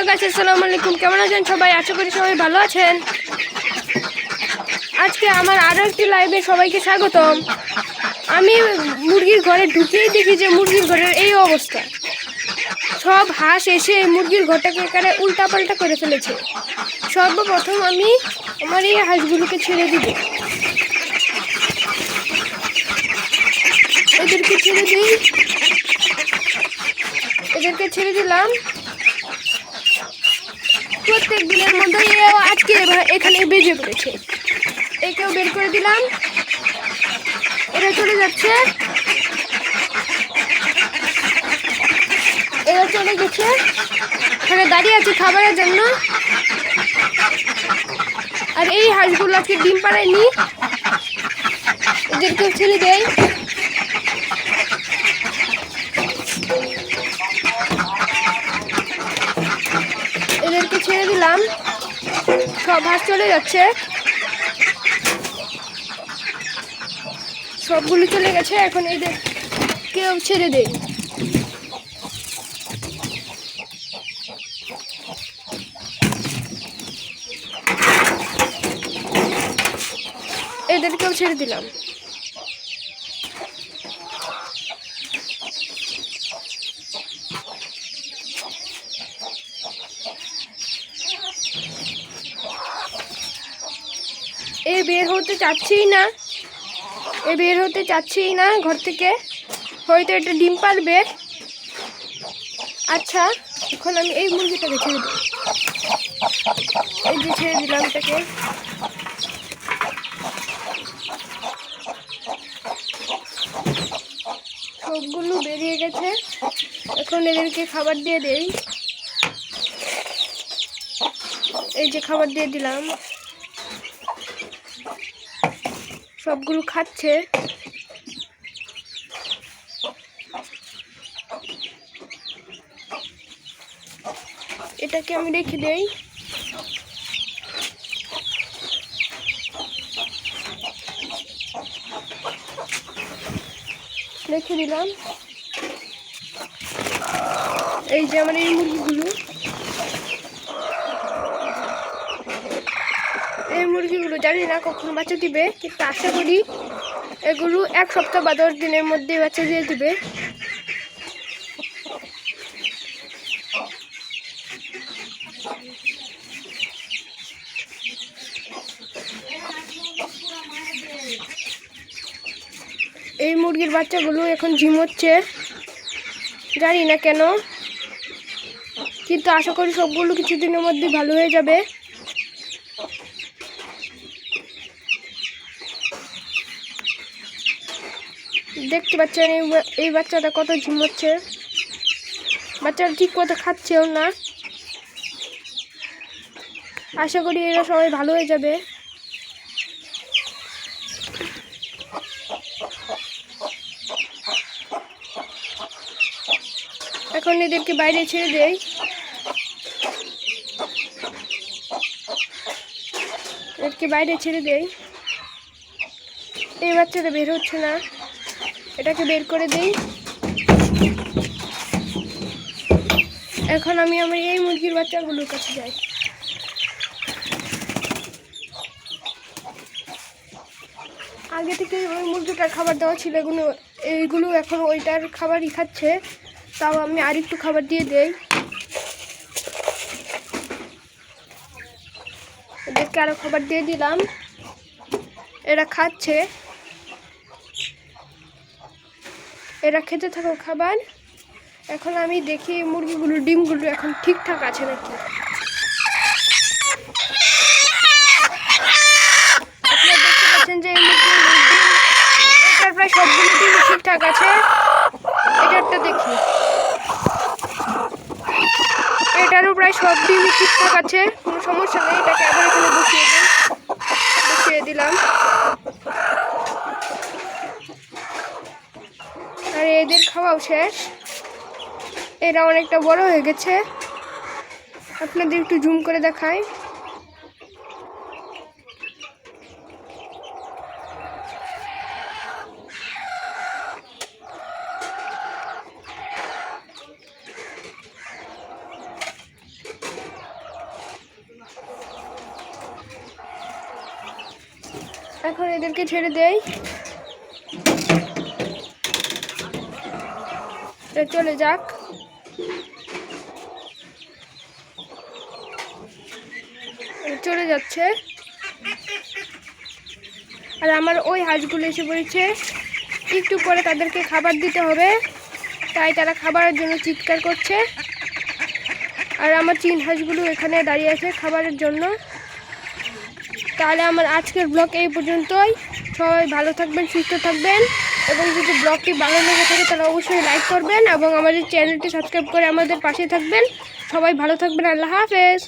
Hello guys, আসসালামু আলাইকুম। কেমন আছেন সবাই? আশা করি সবাই ভালো আছেন। আজকে আমার আরও একটি লাইভে সবাইকে স্বাগতম। আমি মুরগির ঘরে ঢুকেই দেখি যে মুরগির ঘরের এই অবস্থা। সব হাঁস এসে মুরগির ঘরটাকে এখানে উল্টাপাল্টা করে ফেলেছে। সর্বপ্রথম আমি আমার এই হাঁসগুলোকে ছেড়ে দিব। এদেরকে ছেড়ে দিলাম। প্রত্যেক দিনের মধ্যে আজকে এখানে বেজে পড়েছে। একেও বের করে দিলাম, এরা চলে যাচ্ছে, এরা চলে গেছে, এখানে দাঁড়িয়ে আছে খাবারের জন্য। আর এই হাঁসগুলো আজকে ডিম পাড়ায়নি, এদেরকেও ছেড়ে দেয়। এদেরকে ছেড়ে দিলাম, সব হাঁস চলে যাচ্ছে, সবগুলো চলে গেছে। এখন এদেরকেও ছেড়ে দেই। এদেরকেও ছেড়ে দিলাম। বের হতে চাচ্ছেই না ঘর থেকে, হয়তো এটা ডিম পারবে। আচ্ছা, এখন আমি এই মুরগিটাকে ছেড়ে দিই। এই যে ছেড়ে দিলাম এটাকে। সবগুলো বেরিয়ে গেছে, এখন এদেরকে খাবার দিয়ে দেই। এই যে খাবার দিয়ে দিলাম, সবগুলো খাচ্ছে। এটাকে আমি রেখে দেই। রেখে দিলাম। এই যে আমার এই মুরগিগুলো জানি না কখন বাচ্চা দিবে, কিন্তু আশা করি এগুলো 1 সপ্তাহ বা 10 দিনের মধ্যে বাচ্চা দিয়ে দিবে। এই মুরগির বাচ্চাগুলো এখন ঝিমোচ্ছে, জানি না কেন, কিন্তু আশা করি সবগুলো কিছুদিনের মধ্যে ভালো হয়ে যাবে। দেখতে পাচ্ছেন এই বাচ্চাটা কত ঝিমোচ্ছে। বাচ্চাটা ঠিক মতো খাচ্ছেও না। আশা করি এরা সবাই ভালো হয়ে যাবে। এখন এদেরকে বাইরে ছেড়ে দেই। এই বাচ্চাটা বের হচ্ছে না, এটাকে বের করে দেই। এখন আমি আমার এই মুরগির বাচ্চাগুলোর কাছে যাই। আগে থেকে ওই মুরগিটার খাবার দেওয়া ছিল, এইগুলো এখন ওইটার খাবারই খাচ্ছে। তাও আমি আরেকটু খাবার দিয়ে দেই। এদেরকে আরো খাবার দিয়ে দিলাম, এরা খাচ্ছে। এরা খেতে থাকো খাবার। এখন আমি দেখি মুরগিগুলোর ডিমগুলো এখন ঠিকঠাক আছে নাকি। আপনারা দেখতে পাচ্ছেন যে এটার প্রায় সবগুলো ডিম ঠিকঠাক আছে। এটারটা দেখি, এটারও প্রায় সব ডিমই ঠিকঠাক আছে, কোনো সমস্যা নেই। এটাকে আবার এখানে বসিয়ে দিলাম। আর এদের খাওয়াও শেষ, এরা অনেকটা বড় হয়ে গেছে। আপনাদের একটু জুম করে দেখাই। এখন এদেরকে ছেড়ে দেই, চলে যাক। চলে যাচ্ছে, আর আমার ওই হাঁসগুলো এসে পড়েছে। একটু পরে তাদেরকে খাবার দিতে হবে, তাই তারা খাবারের জন্য চিৎকার করছে। আর আমার চীন হাঁসগুলো এখানে দাঁড়িয়ে আছে খাবারের জন্য। তাহলে আমার আজকের ব্লগ এই পর্যন্তই। সবাই ভালো থাকবেন, সুস্থ থাকবেন, এবং যদি ব্লগটি ভালো লেগে থাকে তাহলে অবশ্যই লাইক করবেন এবং আমাদের চ্যানেলটি সাবস্ক্রাইব করে আমাদের পাশে থাকবেন। সবাই ভালো থাকবেন, আল্লাহ হাফেজ।